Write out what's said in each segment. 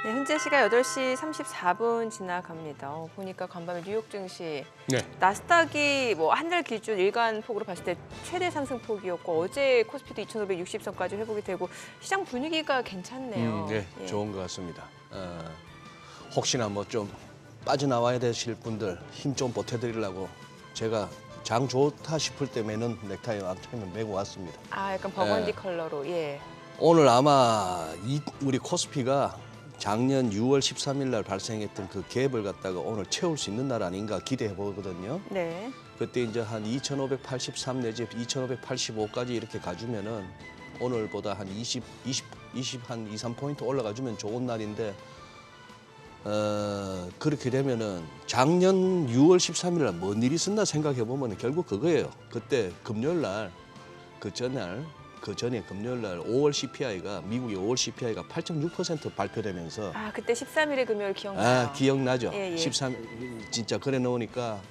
네, 현재 시각 8시 34분 지나갑니다. 보니까 간밤에 뉴욕 증시 네. 나스닥이 뭐 한 달 기준 일간 폭으로 봤을 때 최대 상승폭이었고 어제 코스피도 2,560선까지 회복이 되고 시장 분위기가 괜찮네요. 네, 예. 좋은 것 같습니다. 혹시나 뭐 좀 빠져나와야 되실 분들 힘 좀 보태드리려고 제가 장 좋다 싶을 때면은 넥타이 왕창 메고 왔습니다. 아, 약간 버건디 예. 컬러로. 예. 오늘 아마 우리 코스피가 작년 6월 13일 날 발생했던 그 갭을 갖다가 오늘 채울 수 있는 날 아닌가 기대해 보거든요. 네. 그때 이제 한 2,583 내지 2,585까지 이렇게 가주면은 오늘보다 한 20 한 2, 3포인트 올라가주면 좋은 날인데 그렇게 되면은 작년 6월 13일 날 뭔 일이 있었나 생각해 보면 결국 그거예요. 그때 금요일 날 그 전에 금요일 날 5월 CPI가 미국의 5월 CPI가 8.6% 발표되면서 아, 그때 13일의 금요일 기억나요? 기억나죠. 예, 예. 13 진짜 그래 놓으니까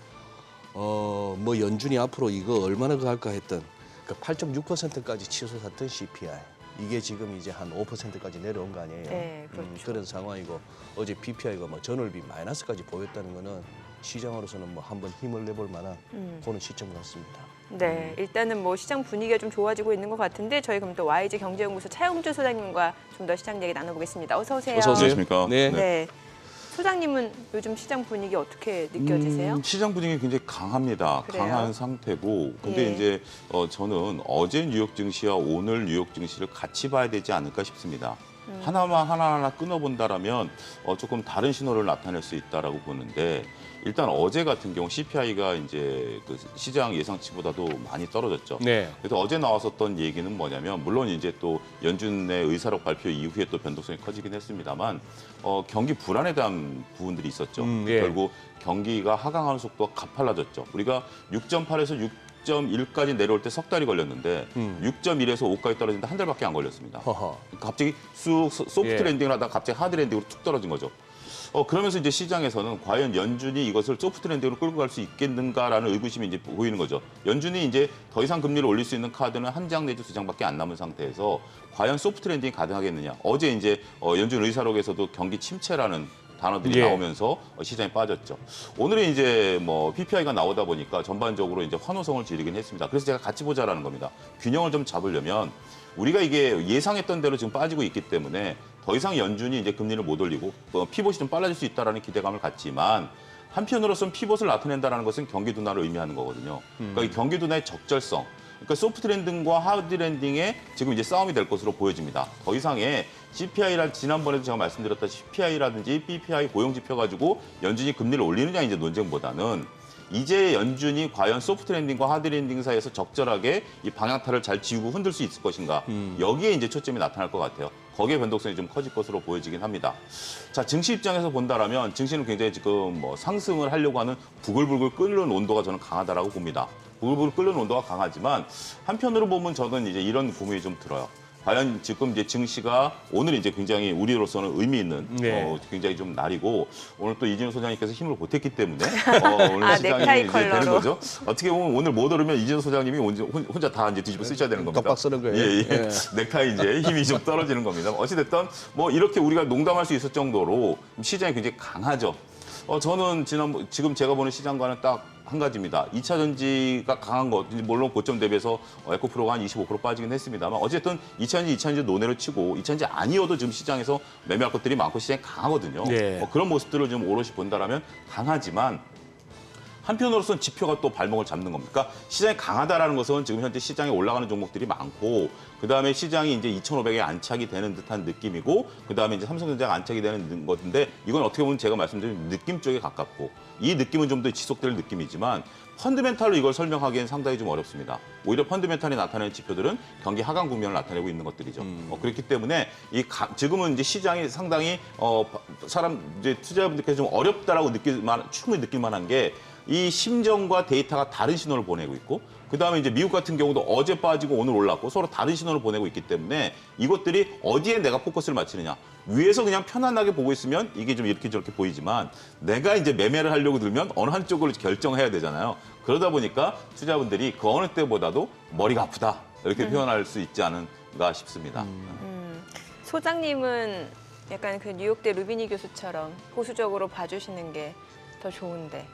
뭐 연준이 앞으로 이거 얼마나 그 할까 했던 그 8.6%까지 치솟았던 CPI 이게 지금 이제 한 5%까지 내려온 거 아니에요. 네, 그렇죠. 그런 상황이고 어제 PPI가 뭐 전월비 마이너스까지 보였다는 거는 시장으로서는 뭐 한번 힘을 내볼 만한 그런 시점 같습니다. 네, 일단은 뭐 시장 분위기가 좀 좋아지고 있는 것 같은데 저희 그럼 또 YG 경제연구소 차용주 소장님과 좀 더 시장 얘기 나눠보겠습니다. 어서 오세요. 어서 오세요. 안녕하십니까. 네. 네. 소장님은 요즘 시장 분위기 어떻게 느껴지세요? 시장 분위기 굉장히 강합니다. 그래요? 강한 상태고. 근데 예. 이제 저는 어제 뉴욕 증시와 오늘 뉴욕 증시를 같이 봐야 되지 않을까 싶습니다. 하나하나 끊어본다라면 조금 다른 신호를 나타낼 수 있다라고 보는데 일단 어제 같은 경우 CPI가 이제 그 시장 예상치보다도 많이 떨어졌죠. 네. 그래서 어제 나왔었던 얘기는 뭐냐면 물론 이제 또 연준의 의사록 발표 이후에 또 변동성이 커지긴 했습니다만 경기 불안에 대한 부분들이 있었죠. 예. 결국 경기가 하강하는 속도가 가팔라졌죠. 우리가 6.8에서 6.1까지 내려올 때 석 달이 걸렸는데 6.1에서 5까지 떨어지는데 한 달밖에 안 걸렸습니다. 허허. 갑자기 쑥 소프트 예. 랜딩을 하다가 갑자기 하드 랜딩으로 툭 떨어진 거죠. 그러면서 이제 시장에서는 과연 연준이 이것을 소프트 랜딩으로 끌고 갈 수 있겠는가라는 의구심이 이제 보이는 거죠. 연준이 이제 더 이상 금리를 올릴 수 있는 카드는 한 장 내지 두 장밖에 안 남은 상태에서 과연 소프트 랜딩이 가능하겠느냐. 어제 이제 연준 의사록에서도 경기 침체라는 단어들이 예. 나오면서 시장에 빠졌죠. 오늘은 이제 뭐 PPI가 나오다 보니까 전반적으로 이제 환호성을 지르긴 했습니다. 그래서 제가 같이 보자라는 겁니다. 균형을 좀 잡으려면 우리가 이게 예상했던 대로 지금 빠지고 있기 때문에 더 이상 연준이 이제 금리를 못 올리고 피봇이 좀 빨라질 수 있다라는 기대감을 갖지만 한편으로서는 피봇을 나타낸다는 것은 경기 둔화를 의미하는 거거든요. 그러니까 이 경기 둔화의 적절성. 그러니까 소프트 랜딩과 하드 랜딩의 지금 이제 싸움이 될 것으로 보여집니다. 더 이상의 CPI라 지난번에도 제가 말씀드렸던 CPI라든지 PPI 고용 지표 가지고 연준이 금리를 올리느냐 이제 논쟁보다는 이제 연준이 과연 소프트 랜딩과 하드 랜딩 사이에서 적절하게 이 방향타를 잘 지우고 흔들 수 있을 것인가 여기에 이제 초점이 나타날 것 같아요. 거기에 변동성이 좀 커질 것으로 보여지긴 합니다. 자, 증시 입장에서 본다라면 증시는 굉장히 지금 뭐 상승을 하려고 하는 부글부글 끓는 온도가 저는 강하다라고 봅니다. 부글부글 끓는 온도가 강하지만 한편으로 보면 저는 이제 이런 고민이 좀 들어요. 과연 지금 이제 증시가 오늘 이제 굉장히 우리로서는 의미 있는 네. 굉장히 좀 날이고 오늘 또 이진우 소장님께서 힘을 보탰기 때문에 오늘 아, 시장이 넥타이 이제 컬러로. 되는 거죠. 어떻게 보면 오늘 못 오르면 이진우 소장님이 혼자 다 이제 뒤집어 쓰셔야 되는 겁니다. 깜빡 쓰는 거예요. 예, 예. 예. 넥타이 이제 힘이 좀 떨어지는 겁니다. 어찌됐든 뭐 이렇게 우리가 농담할 수 있을 정도로 시장이 굉장히 강하죠. 저는 지금 제가 보는 시장과는 딱 한 가지입니다. 2차 전지가 강한 것, 물론 고점 대비해서 에코프로가 한 25% 빠지긴 했습니다만 어쨌든 2차 전지 논외로 치고 2차 전지 아니어도 지금 시장에서 매매할 것들이 많고 시장이 강하거든요. 네. 그런 모습들을 좀 오롯이 본다라면 강하지만 한편으로서는 지표가 또 발목을 잡는 겁니다. 그러니까 시장이 강하다라는 것은 지금 현재 시장에 올라가는 종목들이 많고 그다음에 시장이 이제 2,500에 안착이 되는 듯한 느낌이고 그다음에 이제 삼성전자가 안착이 되는 것인데 이건 어떻게 보면 제가 말씀드린 느낌 쪽에 가깝고 이 느낌은 좀 더 지속될 느낌이지만 펀드멘탈로 이걸 설명하기엔 상당히 좀 어렵습니다. 오히려 펀드멘탈이 나타내는 지표들은 경기 하강 국면을 나타내고 있는 것들이죠. 그렇기 때문에 지금은 이제 시장이 상당히 이제 투자자분들께서 좀 어렵다라고 충분히 느낄 만한 게 이 심정과 데이터가 다른 신호를 보내고 있고 그다음에 이제 미국 같은 경우도 어제 빠지고 오늘 올랐고 서로 다른 신호를 보내고 있기 때문에 이것들이 어디에 내가 포커스를 맞추느냐. 위에서 그냥 편안하게 보고 있으면 이게 좀 이렇게 저렇게 보이지만 내가 이제 매매를 하려고 들면 어느 한쪽을 결정해야 되잖아요. 그러다 보니까 투자분들이 그 어느 때보다도 머리가 아프다 이렇게 표현할 수 있지 않은가 싶습니다. 소장님은 약간 그 뉴욕대 루비니 교수처럼 보수적으로 봐주시는 게 더 좋은데.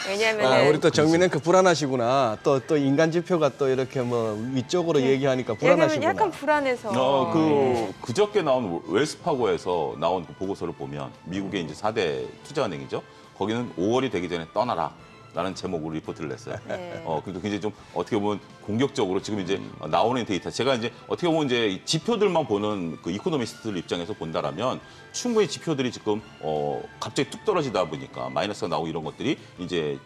왜냐하면 우리 또 정민앵커 불안하시구나. 또 인간 지표가 또 이렇게 뭐 위쪽으로 얘기하니까 불안하시구나. 약간 불안해서. 그저께 나온 웰스파고에서 나온 그 보고서를 보면 미국의 이제 4대 투자은행이죠. 거기는 5월이 되기 전에 떠나라. 라는 제목으로 리포트를 냈어요. 네. 그래도 굉장히 좀 어떻게 보면 공격적으로 지금 이제 나오는 데이터. 제가 이제 어떻게 보면 이제 지표들만 보는 그 이코노미스트들 입장에서 본다라면 충분히 지표들이 지금 갑자기 뚝 떨어지다 보니까 마이너스가 나오고 이런 것들이 이제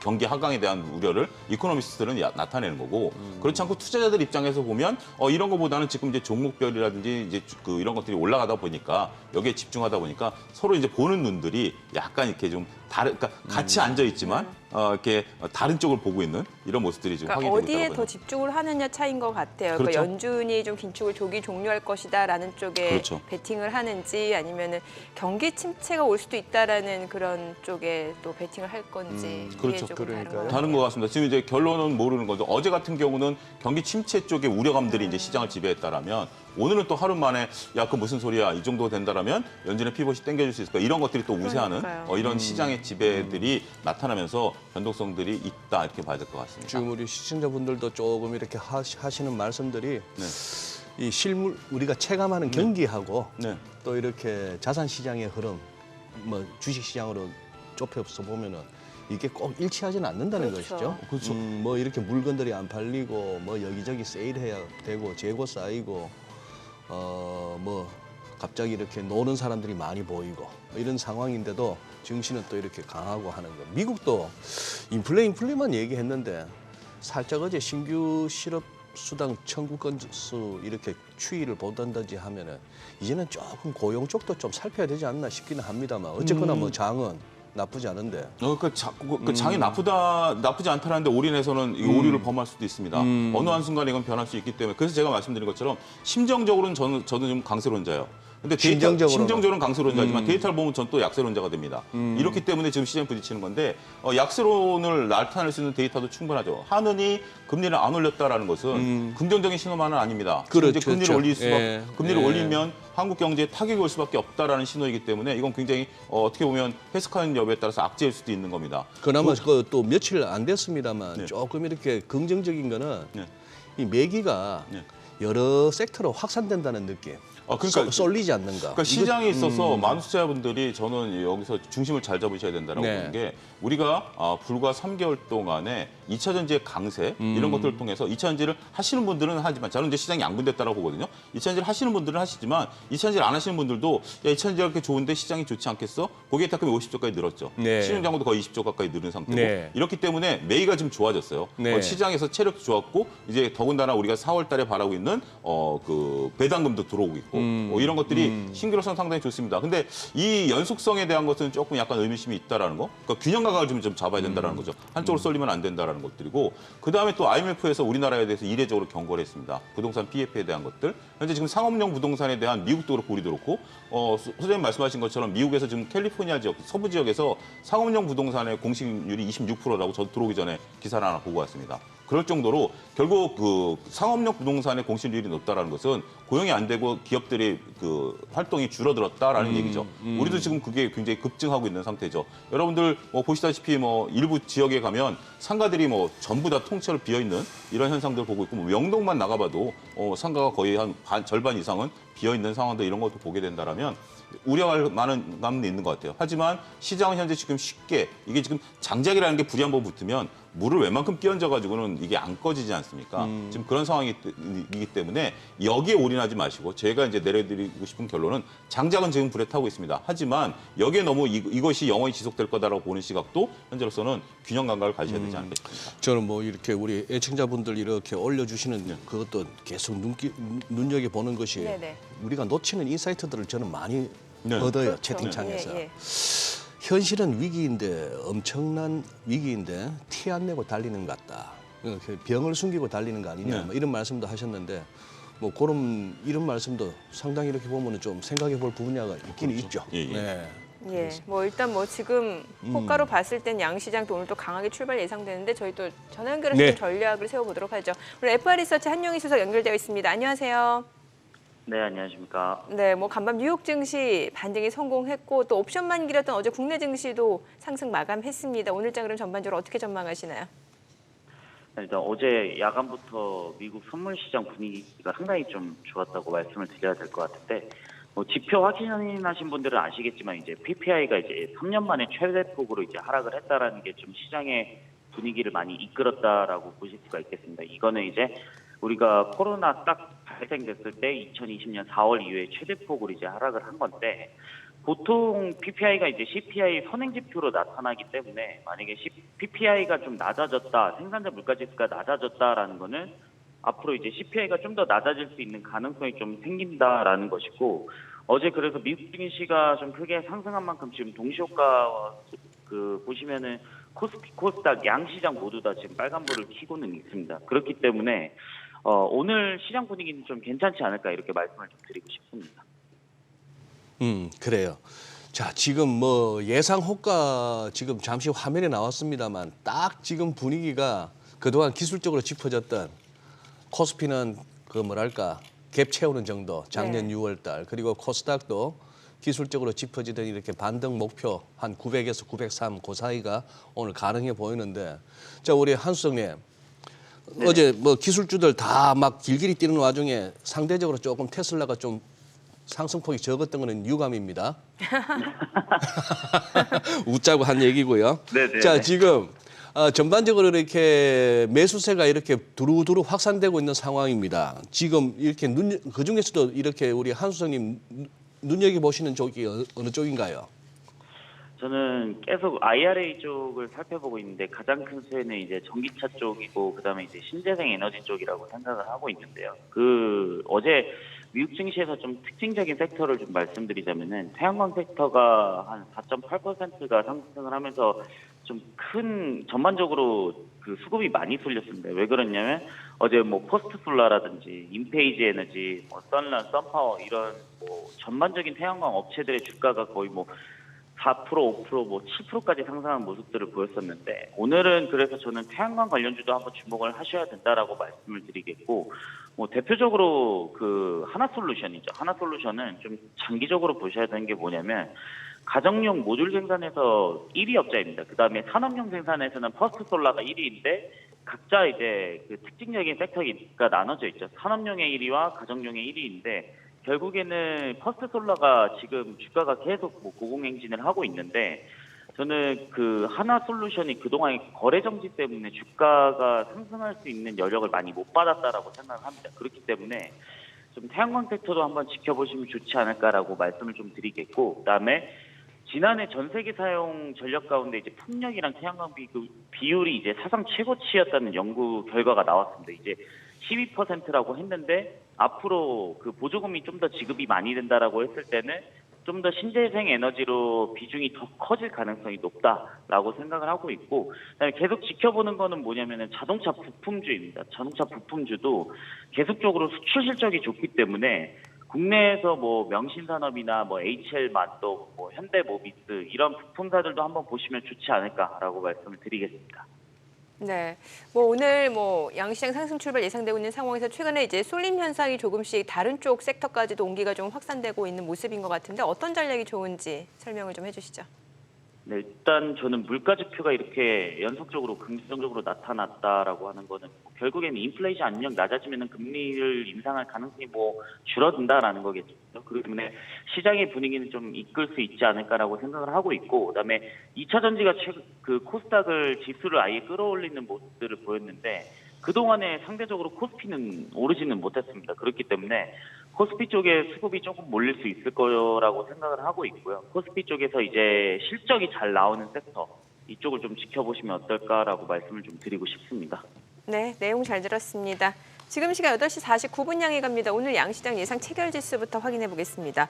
경기 하강에 대한 우려를 이코노미스트들은 나타내는 거고 그렇지 않고 투자자들 입장에서 보면 이런 것보다는 지금 이제 종목별이라든지 이제 그 이런 것들이 올라가다 보니까 여기에 집중하다 보니까 서로 이제 보는 눈들이 약간 이렇게 좀 그러니까 같이 앉아 있지만 이렇게 다른 쪽을 보고 있는 이런 모습들이 지금 그러니까 확인되고 어디에 있다고요. 더 집중을 하느냐 차이인 것 같아요. 그렇죠. 그러니까 연준이 좀 긴축을 조기 종료할 것이다라는 쪽에 그렇죠. 베팅을 하는지 아니면은 경기 침체가 올 수도 있다라는 그런 쪽에 또 베팅을 할 건지 그게 그렇죠. 조금 그러니까요. 다른 것 같습니다. 지금 이제 결론은 모르는 거죠. 어제 같은 경우는 경기 침체 쪽의 우려감들이 이제 시장을 지배했다라면 오늘은 또 하루 만에 야, 그 무슨 소리야? 이 정도 된다라면 연준의 피벗이 당겨줄 수 있을까? 이런 것들이 또 우세하는 그러니까요. 이런 시장의 지배들이 나타나면서 변동성들이 있다 이렇게 봐야 될 것 같습니다. 지금 우리 시청자분들도 조금 이렇게 하시는 말씀들이 네. 이 실물 우리가 체감하는 경기하고 네. 또 이렇게 자산 시장의 흐름, 뭐 주식 시장으로 좁혀서 보면은 이게 꼭 일치하지는 않는다는 그렇죠. 것이죠. 그렇죠. 뭐 이렇게 물건들이 안 팔리고 뭐 여기저기 세일해야 되고 재고 쌓이고 뭐 갑자기 이렇게 노는 사람들이 많이 보이고 뭐 이런 상황인데도 증시는 또 이렇게 강하고 하는 거. 미국도 인플레만 얘기했는데 살짝 어제 신규 실업 수당 청구 건수 이렇게 추이를 보던지 하면은 이제는 조금 고용 쪽도 좀 살펴야 되지 않나 싶기는 합니다만 어쨌거나 뭐 장은 나쁘지 않은데. 그 장이 나쁘지 않다는데 올인해서는 이 오류를 범할 수도 있습니다. 어느 한순간에 이건 변할 수 있기 때문에 그래서 제가 말씀드린 것처럼 심정적으로는 저는 좀 강세론자예요. 근데 심정적으로는 강세론자지만 데이터를 보면 전 또 약세론자가 됩니다. 이렇기 때문에 지금 시장에 부딪히는 건데 약세론을 나타낼 수 있는 데이터도 충분하죠. 하느니 금리를 안 올렸다라는 것은 긍정적인 신호만은 아닙니다. 그렇죠. 이제 금리를 올릴 수밖에 금리를 예. 올리면 한국 경제에 타격이 올 수밖에 없다라는 신호이기 때문에 이건 굉장히 어떻게 보면 해석하는 여부에 따라서 악재일 수도 있는 겁니다. 그나마 또 며칠 안 됐습니다만 네. 조금 이렇게 긍정적인 거는 네. 이 매기가 네. 여러 섹터로 확산된다는 느낌. 그러니까 쏠리지 않는가. 그러니까 시장에 있어서 많은 투자자분들이 저는 여기서 중심을 잘 잡으셔야 된다고 네. 보는 게 우리가 불과 3개월 동안에 2차 전지의 강세 이런 것들을 통해서 2차 전지를 하시는 분들은 하지만 저는 이제 시장이 양분됐다고 보거든요. 2차 전지를 하시는 분들은 하시지만 2차 전지를 안 하시는 분들도 야, 2차 전지가 그렇게 좋은데 시장이 좋지 않겠어? 거기에 탁금이 50조까지 늘었죠. 네. 신흥장고도 거의 20조 가까이 늘은 상태고 네. 이렇기 때문에 매기가 좀 좋아졌어요. 네. 시장에서 체력도 좋았고 이제 더군다나 우리가 4월 달에 바라고 있는 그 배당금도 들어오고 있고 이런 것들이 신규로서는 상당히 좋습니다. 근데 이 연속성에 대한 것은 조금 약간 의미심이 있다라는 거. 그러니까 균형 감각을 좀 잡아야 된다라는 거죠. 한쪽으로 쏠리면 안 된다라는 것들이고 그다음에 또 IMF에서 우리나라에 대해서 이례적으로 경고를 했습니다. 부동산 PF에 대한 것들. 현재 지금 상업용 부동산에 대한 미국도 그렇고 우리도 그렇고 소장님 말씀하신 것처럼 미국에서 지금 캘리포니아 지역, 서부 지역에서 상업용 부동산의 공시율이 26%라고 저 들어오기 전에 기사를 하나 보고 왔습니다. 그럴 정도로 결국 그 상업용 부동산의 공시율이 높다라는 것은 고용이 안 되고 기업들의 그 활동이 줄어들었다라는 얘기죠. 우리도 지금 그게 굉장히 급증하고 있는 상태죠. 여러분들 보시다시피 일부 지역에 가면 상가들이 전부 다 통째로 비어 있는 이런 현상들을 보고 있고 명동만 나가봐도 상가가 거의 한 절반 이상은 비어 있는 상황들 이런 것도 보게 된다라면 우려할 만한 감은 있는 것 같아요. 하지만 시장은 현재 지금 쉽게 이게 지금 장작이라는 게 불이 한번 붙으면 물을 웬만큼 끼얹어 가지고는 이게 안 꺼지지 않습니까? 지금 그런 상황이기 때문에 여기에 올인하지 마시고 제가 이제 내려드리고 싶은 결론은 장작은 지금 불에 타고 있습니다. 하지만 여기에 너무 이것이 영원히 지속될 거다라고 보는 시각도 현재로서는 균형 감각을 가져야 되지 않을까 싶습니다. 저는 뭐 이렇게 우리 애청자분들 이렇게 올려주시는 그것도 계속 눈여겨 보는 것이 네네. 우리가 놓치는 인사이트들을 저는 많이 네. 얻어요. 그렇죠. 채팅창에서. 예. 현실은 위기인데 엄청난 위기인데 티 안 내고 달리는 것 같다. 병을 숨기고 달리는 거 아니냐. 네. 뭐 이런 말씀도 하셨는데 뭐 그런 이런 말씀도 상당히 이렇게 보면은 좀 생각해 볼 부분야가 있긴 그렇죠. 있죠. 예, 예. 네. 예, 지금 호가로 봤을 땐 양시장도 오늘 또 강하게 출발 예상되는데 저희 또 전화 연결해서 네. 좀 전략을 세워보도록 하죠. 오늘 FR리서치 한용희 수석 연결되어 있습니다. 안녕하세요. 네, 안녕하십니까. 네, 뭐 간밤 뉴욕 증시 반등이 성공했고 또 옵션만 길었던 어제 국내 증시도 상승 마감했습니다. 오늘 장은 전반적으로 어떻게 전망하시나요? 일단 어제 야간부터 미국 선물 시장 분위기가 상당히 좀 좋았다고 말씀을 드려야 될 것 같은데, 뭐 지표 확인하신 분들은 아시겠지만 이제 PPI가 이제 3년 만에 최대폭으로 이제 하락을 했다라는 게 좀 시장의 분위기를 많이 이끌었다라고 보실 수가 있겠습니다. 이거는 이제 우리가 코로나 딱 발생됐을 때 2020년 4월 이후에 최대폭으로 이제 하락을 한 건데, 보통 PPI가 이제 CPI 선행 지표로 나타나기 때문에 만약에 PPI가 좀 낮아졌다, 생산자 물가지수가 낮아졌다라는 거는 앞으로 이제 CPI가 좀 더 낮아질 수 있는 가능성이 좀 생긴다라는 것이고, 어제 그래서 미국 증시가 좀 크게 상승한 만큼 지금 동시효과 보시면은 코스피, 코스닥 양 시장 모두 다 지금 빨간불을 켜고는 있습니다. 그렇기 때문에 오늘 시장 분위기는 좀 괜찮지 않을까 이렇게 말씀을 좀 드리고 싶습니다. 그래요. 자, 지금 뭐 예상 호가 지금 잠시 화면에 나왔습니다만 딱 지금 분위기가 그동안 기술적으로 짚어졌던 코스피는 그 뭐랄까 갭 채우는 정도 작년 네. 6월 달 그리고 코스닥도 기술적으로 짚어지던 이렇게 반등 목표 한 900에서 903 그 사이가 오늘 가능해 보이는데 자, 우리 한수정님 어제 뭐 기술주들 다 막 길길이 뛰는 와중에 상대적으로 조금 테슬라가 좀 상승폭이 적었던 거는 유감입니다. 웃자고 한 얘기고요. 네네. 자, 지금 전반적으로 이렇게 매수세가 이렇게 두루두루 확산되고 있는 상황입니다. 지금 이렇게 그 중에서도 이렇게 우리 한수정님 눈여겨 보시는 쪽이 어느 쪽인가요? 저는 계속 IRA 쪽을 살펴보고 있는데 가장 큰 수혜는 이제 전기차 쪽이고 그다음에 이제 신재생 에너지 쪽이라고 생각을 하고 있는데요. 어제 미국 증시에서 좀 특징적인 섹터를 좀 말씀드리자면은 태양광 섹터가 한 4.8%가 상승을 하면서 좀 큰 전반적으로 그 수급이 많이 쏠렸습니다. 왜 그러냐면 어제 뭐 포스트 솔라라든지 인페이지 에너지, 뭐 선런, 선파워 이런 뭐 전반적인 태양광 업체들의 주가가 거의 뭐 4%, 5%, 뭐 7%까지 상승한 모습들을 보였었는데 오늘은 그래서 저는 태양광 관련주도 한번 주목을 하셔야 된다라고 말씀을 드리겠고 뭐 대표적으로 그 하나솔루션이죠. 하나솔루션은 좀 장기적으로 보셔야 되는 게 뭐냐면 가정용 모듈 생산에서 1위 업자입니다. 그다음에 산업용 생산에서는 퍼스트솔라가 1위인데 각자 이제 그 특징적인 섹터가 나눠져 있죠. 산업용의 1위와 가정용의 1위인데 결국에는 퍼스트솔라가 지금 주가가 계속 뭐 고공행진을 하고 있는데 저는 그 하나솔루션이 그동안 거래 정지 때문에 주가가 상승할 수 있는 여력을 많이 못 받았다라고 생각합니다. 그렇기 때문에 좀 태양광 섹터도 한번 지켜보시면 좋지 않을까라고 말씀을 좀 드리겠고 그다음에 지난해 전 세계 사용 전력 가운데 이제 풍력이랑 태양광 비율이 이제 사상 최고치였다는 연구 결과가 나왔습니다. 이제 12%라고 했는데 앞으로 그 보조금이 좀 더 지급이 많이 된다라고 했을 때는 좀 더 신재생 에너지로 비중이 더 커질 가능성이 높다라고 생각을 하고 있고 그다음에 계속 지켜보는 거는 뭐냐면은 자동차 부품주입니다. 자동차 부품주도 계속적으로 수출 실적이 좋기 때문에 국내에서 뭐 명신산업이나 뭐 HL만도 뭐 현대모비스 이런 부품사들도 한번 보시면 좋지 않을까라고 말씀을 드리겠습니다. 네, 뭐 오늘 뭐 양시장 상승 출발 예상되고 있는 상황에서 최근에 이제 쏠림 현상이 조금씩 다른 쪽 섹터까지도 온기가 좀 확산되고 있는 모습인 것 같은데 어떤 전략이 좋은지 설명을 좀 해주시죠. 네, 일단 저는 물가 지표가 이렇게 연속적으로 긍정적으로 나타났다라고 하는 거는 결국에는 인플레이션 압력 낮아지면은 금리를 인상할 가능성이 뭐 줄어든다라는 거겠죠. 그렇기 때문에 시장의 분위기는 좀 이끌 수 있지 않을까라고 생각을 하고 있고, 그다음에 2차 전지가 그 코스닥을 지수를 아예 끌어올리는 모습들을 보였는데 그동안에 상대적으로 코스피는 오르지는 못했습니다. 그렇기 때문에 코스피 쪽에 수급이 조금 몰릴 수 있을 거라고 생각을 하고 있고요. 코스피 쪽에서 이제 실적이 잘 나오는 섹터 이쪽을 좀 지켜보시면 어떨까라고 말씀을 좀 드리고 싶습니다. 네, 내용 잘 들었습니다. 지금 시간 8시 49분 향해 갑니다. 오늘 양시장 예상 체결 지수부터 확인해 보겠습니다.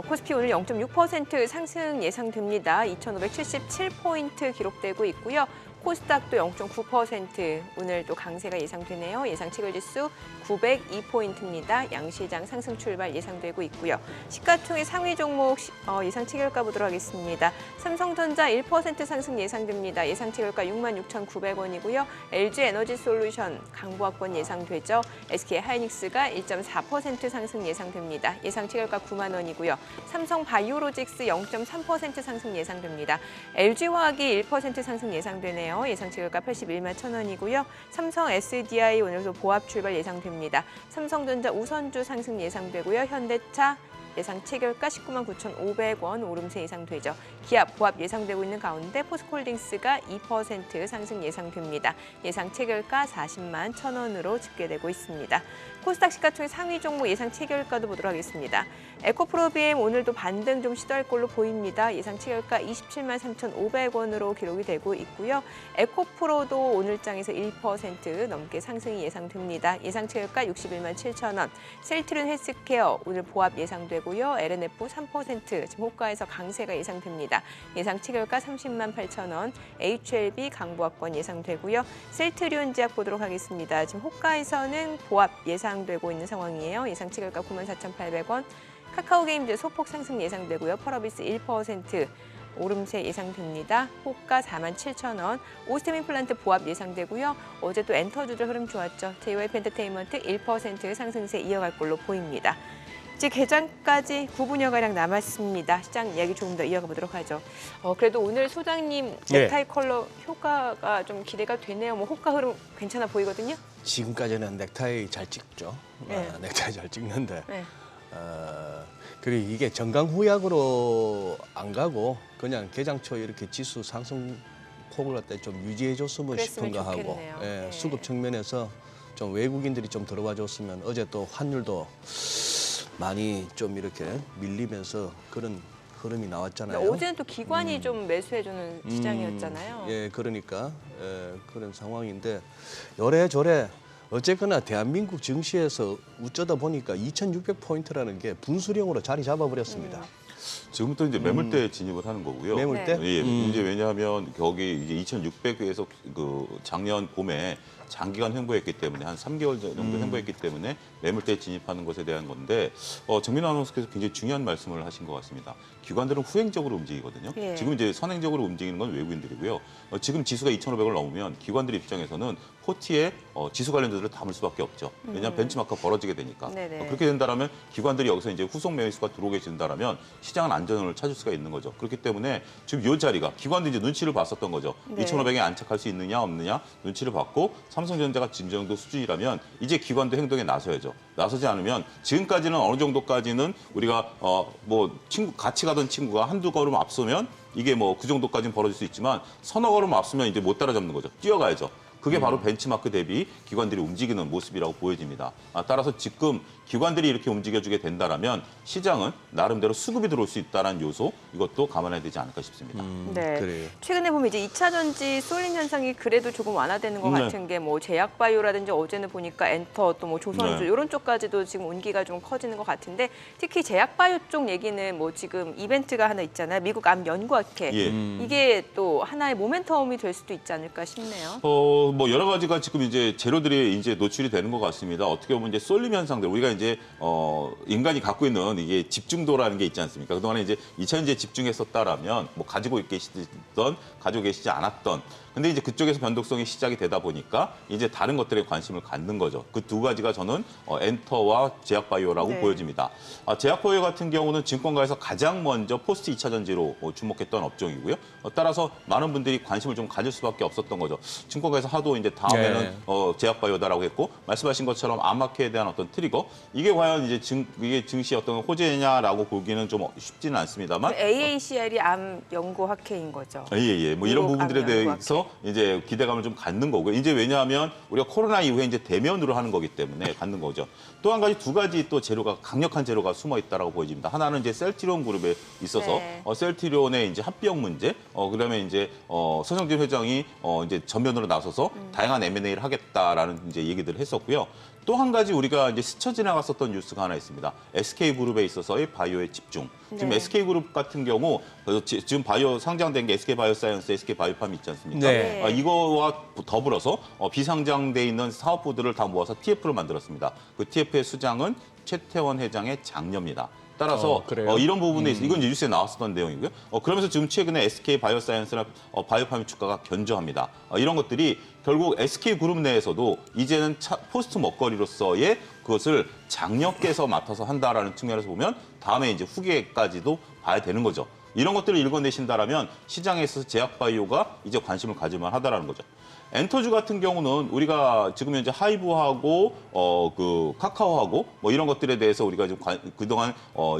코스피 오늘 0.6% 상승 예상됩니다. 2,577포인트 기록되고 있고요. 코스닥도 0.9% 오늘 또 강세가 예상되네요. 예상 체결지수 902포인트입니다. 양시장 상승 출발 예상되고 있고요. 시가총액 상위 종목 예상 체결가 보도록 하겠습니다. 삼성전자 1% 상승 예상됩니다. 예상 체결가 66,900원이고요. LG에너지솔루션 강보합권 예상되죠. SK하이닉스가 1.4% 상승 예상됩니다. 예상 체결가 9만 원이고요. 삼성바이오로직스 0.3% 상승 예상됩니다. LG화학이 1% 상승 예상되네요. 예상 체결가 81만 1,000원이고요. 삼성 SDI 오늘도 보합 출발 예상됩니다. 삼성전자 우선주 상승 예상되고요. 현대차 예상 체결가 19만 9,500원 오름세 예상되죠. 기압 보합 예상되고 있는 가운데 포스코홀딩스가 2% 상승 예상됩니다. 예상 체결가 40만 1,000원으로 집계되고 있습니다. 코스닥 시가총액 상위 종목 예상 체결가도 보도록 하겠습니다. 에코프로비엠 오늘도 반등 좀 시도할 걸로 보입니다. 예상 체결가 27만 3,500원으로 기록이 되고 있고요. 에코프로도 오늘장에서 1% 넘게 상승이 예상됩니다. 예상 체결가 61만 7,000원. 셀트리온 헬스케어 오늘 보합 예상되고요. LNF 3% 지금 호가에서 강세가 예상됩니다. 예상 체결가 30만 8,000원. HLB 강보합권 예상되고요. 셀트리온 제약 보도록 하겠습니다. 지금 호가에서는 보합 예상되고 있는 상황이에요. 예상 체결가 9만 4,800원. 카카오게임즈 소폭 상승 예상되고요. 펄어비스 1% 오름세 예상됩니다. 호가 4만 7,000원. 오스템 임플란트 보합 예상되고요. 어제 또 엔터주들 흐름 좋았죠. JYP 엔터테인먼트 1% 상승세 이어갈 걸로 보입니다. 이제 개장까지 9분여가량 남았습니다. 시장 이야기 조금 더 이어가 보도록 하죠. 그래도 오늘 소장님 넥타이 컬러 효과가 좀 기대가 되네요. 뭐 호가 흐름 괜찮아 보이거든요. 지금까지는 넥타이 잘 찍죠. 네. 넥타이 잘 찍는데 네. 그리고 이게 정강 후약으로 안 가고 그냥 개장 초 이렇게 지수 상승 폭을 갖다 좀 유지해 줬으면 그랬으면 싶은가 하고 좋겠네요. 네. 수급 측면에서 좀 외국인들이 좀 들어와 줬으면 어제 또 환율도 많이 좀 이렇게 밀리면서 그런 흐름이 나왔잖아요. 어제는 또 기관이 좀 매수해주는 시장이었잖아요. 예, 그러니까 그런 상황인데 요래저래 어쨌거나 대한민국 증시에서 어쩌다 보니까 2,600포인트라는 게 분수령으로 자리 잡아버렸습니다. 지금부터 이제 매물대 진입을 하는 거고요. 매물대? 네. 예, 이제 왜냐하면 거기 이제 2,600에서 그 작년 봄에 장기간 횡보했기 때문에 한 3개월 정도 횡보했기 때문에 매물대에 진입하는 것에 대한 건데 정민호 아나운서께서 굉장히 중요한 말씀을 하신 것 같습니다. 기관들은 후행적으로 움직이거든요. 예. 지금 이제 선행적으로 움직이는 건 외국인들이고요. 지금 지수가 2,500을 넘으면 기관들 입장에서는 포티에 지수 관련주들을 담을 수밖에 없죠. 왜냐하면 벤치마크가 벌어지게 되니까. 네네. 그렇게 된다면 기관들이 여기서 이제 후속 매수가 들어오게 된다면 시장은 안전을 찾을 수가 있는 거죠. 그렇기 때문에 지금 이 자리가 기관들이 이제 눈치를 봤었던 거죠. 네. 2,500에 안착할 수 있느냐 없느냐 눈치를 봤고 삼성전자가 지금 정도 수준이라면 이제 기관도 행동에 나서야죠. 나서지 않으면 지금까지는 어느 정도까지는 우리가 뭐 친구 같이 가던 친구가 한두 걸음 앞서면 이게 뭐 그 정도까지는 벌어질 수 있지만 서너 걸음 앞서면 이제 못 따라잡는 거죠. 뛰어가야죠. 그게 바로 벤치마크 대비 기관들이 움직이는 모습이라고 보여집니다. 따라서 지금 기관들이 이렇게 움직여주게 된다면 시장은 나름대로 수급이 들어올 수 있다는 요소 이것도 감안해야 되지 않을까 싶습니다. 네. 그래요. 최근에 보면 이제 2차 전지 쏠림 현상이 그래도 조금 완화되는 것 네. 같은 게 뭐 제약바이오라든지 어제는 보니까 엔터 또 뭐 조선주 네. 이런 쪽까지도 지금 온기가 좀 커지는 것 같은데 특히 제약바이오 쪽 얘기는 뭐 지금 이벤트가 하나 있잖아요. 미국 암 연구학회. 예. 이게 또 하나의 모멘텀이 될 수도 있지 않을까 싶네요. 뭐 여러 가지가 지금 이제 재료들이 이제 노출이 되는 것 같습니다. 어떻게 보면 이제 쏠림 현상들 우리가 이제 인간이 갖고 있는 이게 집중도라는 게 있지 않습니까? 그동안에 이제 2차전지에 집중했었다라면 뭐 가지고 계시던 가지고 계시지 않았던 근데 이제 그쪽에서 변동성이 시작이 되다 보니까 이제 다른 것들에 관심을 갖는 거죠. 그 두 가지가 저는 엔터와 제약바이오라고 네. 보여집니다. 제약바이오 같은 경우는 증권가에서 가장 먼저 포스트 2차 전지로 주목했던 업종이고요. 따라서 많은 분들이 관심을 좀 가질 수밖에 없었던 거죠. 증권가에서 하도 이제 다음에는 네. 제약바이오다라고 했고 말씀하신 것처럼 암마켓에 대한 어떤 트리거 이게 과연 이제 이게 증시의 어떤 호재냐라고 보기는 좀 쉽지는 않습니다만 AACR이 암 연구학회인 거죠. 예. 뭐 이런 미국 부분들에 암 대해서 이제 기대감을 좀 갖는 거고요. 이제 왜냐하면 우리가 코로나 이후에 이제 대면으로 하는 거기 때문에 갖는 거죠. 또 한 가지 두 가지 또 재료가 강력한 재료가 숨어 있다라고 보여집니다. 하나는 이제 셀트리온 그룹에 있어서 네. 셀트리온의 이제 합병 문제, 그다음에 이제 서정진 회장이 이제 전면으로 나서서 다양한 M&A를 하겠다라는 이제 얘기들을 했었고요. 또 한 가지 우리가 이제 스쳐 지나갔었던 뉴스가 하나 있습니다. SK그룹에 있어서의 바이오에 집중. 지금 네. SK그룹 같은 경우 지금 바이오 상장된 게 SK바이오사이언스, SK바이오팜 있지 않습니까? 네. 이거와 더불어서 비상장돼 있는 사업부들을 다 모아서 TF를 만들었습니다. 그 TF의 수장은 최태원 회장의 장녀입니다. 따라서 그래요? 이런 부분에 있어 이건 이제 뉴스에 나왔었던 내용이고요. 그러면서 지금 최근에 SK 바이오사이언스나 바이오팜의 주가가 견조합니다. 이런 것들이 결국 SK 그룹 내에서도 이제는 포스트 먹거리로서의 그것을 장녀께서 맡아서 한다라는 측면에서 보면 다음에 이제 후계까지도 봐야 되는 거죠. 이런 것들을 읽어내신다라면 시장에 있어서 제약바이오가 이제 관심을 가질만 하다라는 거죠. 엔터주 같은 경우는 우리가 지금 현재 하이브하고 그 카카오하고 뭐 이런 것들에 대해서 우리가 좀 그동안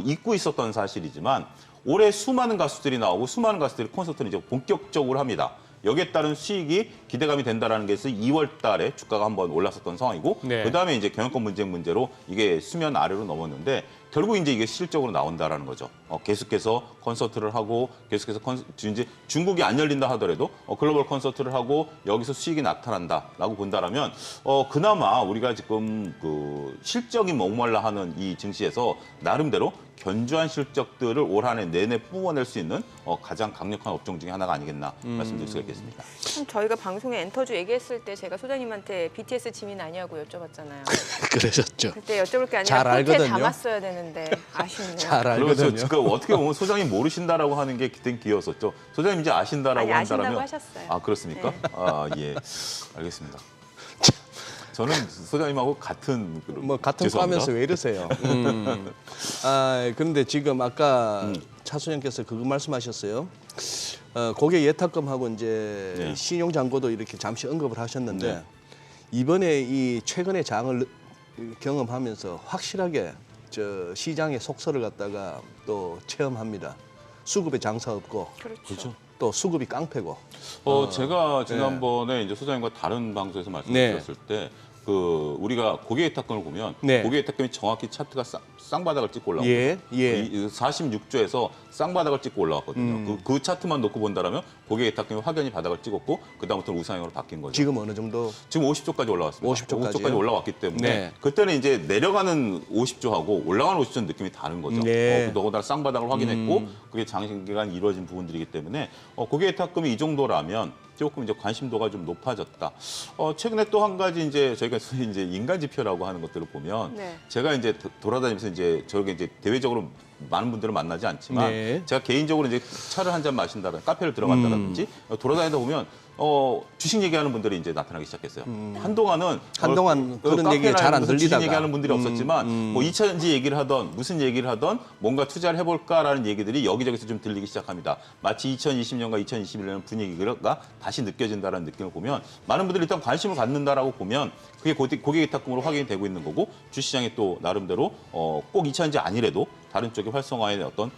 잊고 있었던 사실이지만 올해 수많은 가수들이 나오고 수많은 가수들이 콘서트를 이제 본격적으로 합니다. 여기에 따른 수익이 기대감이 된다라는 게 2월 달에 주가가 한번 올랐었던 상황이고 네. 그다음에 이제 경영권 문제로 이게 수면 아래로 넘었는데 결국 이제 이게 실적으로 나온다라는 거죠. 계속해서 콘서트를 하고 계속해서 이제 중국이 안 열린다 하더라도 글로벌 콘서트를 하고 여기서 수익이 나타난다라고 본다라면 그나마 우리가 지금 그 실적이 목말라 하는 이 증시에서 나름대로 견조한 실적들을 올 한 해 내내 뿜어낼 수 있는 가장 강력한 업종 중에 하나가 아니겠나 말씀드릴 수가 있겠습니다. 참 저희가 방송에 엔터주 얘기했을 때 제가 소장님한테 BTS 지민 아니냐고 여쭤봤잖아요. 그러셨죠. 그때 여쭤볼 게 잘 아니라 포트에 알거든요. 담았어야 되는데 아쉽네요. 잘 그래서 알거든요. 그러니까 어떻게 보면 소장님 모르신다라고 하는 게 기대는 기였었죠. 소장님 이제 아신다라고 아니, 아신다고 한다면 하셨어요. 아 그렇습니까? 네. 아 예, 알겠습니다. 저는 소장님하고 같은 뭐 같은 죄송합니다. 과면서 왜 이러세요? 그런데 지금 아까 차 소장께서 그거 말씀하셨어요. 고객 예탁금하고 이제 네. 신용 잔고도 이렇게 잠시 언급을 하셨는데 네. 이번에 이 최근의 장을 경험하면서 확실하게 저 시장의 속설을 갖다가 또 체험합니다. 수급에 장사 없고 그렇죠. 또 수급이 깡패고. 제가 지난번에 이제 소장님과 다른 방송에서 말씀드렸을 때 그 우리가 고객 예탁금을 보면 네. 고객 예탁금이 정확히 차트가 쌍바닥을 찍고 올라오거든요. 예. 46조에서 쌍바닥을 찍고 올라왔거든요. 그 차트만 놓고 본다면 고객 예탁금이 확연히 바닥을 찍었고 그다음부터는 우상향으로 바뀐 거죠. 지금 어느 정도? 지금 50조까지 올라왔습니다. 50조까지요? 50조까지 올라왔기 때문에 네. 그때는 이제 내려가는 50조하고 올라가는 50조는 느낌이 다른 거죠. 네. 더군다나 쌍바닥을 확인했고 그게 장기간 이루어진 부분들이기 때문에 고객 예탁금이 이 정도라면 조금 이제 관심도가 좀 높아졌다. 최근에 또 한 가지 이제 저희가 소위 이제 인간 지표라고 하는 것들을 보면 네. 제가 이제 돌아다니면서 이제 저렇게 이제 대외적으로 많은 분들을 만나지 않지만 네. 제가 개인적으로 이제 차를 한 잔 마신다든지 카페를 들어간다든지 돌아다니다 보면 주식 얘기하는 분들이 이제 나타나기 시작했어요. 한동안 그런 얘기가 잘 안 주식 들리다가. 얘기하는 분들이 없었지만 뭐 2차전지 얘기를 하던 무슨 얘기를 하던 뭔가 투자를 해볼까라는 얘기들이 여기저기서 좀 들리기 시작합니다. 마치 2020년과 2021년 분위기가 다시 느껴진다는 느낌을 보면 많은 분들이 일단 관심을 갖는다라고 보면 그게 고객 예탁금으로 확인이 되고 있는 거고 주시장이 또 나름대로 꼭 2차전지 아니래도 다른 쪽의 활성화에 어떤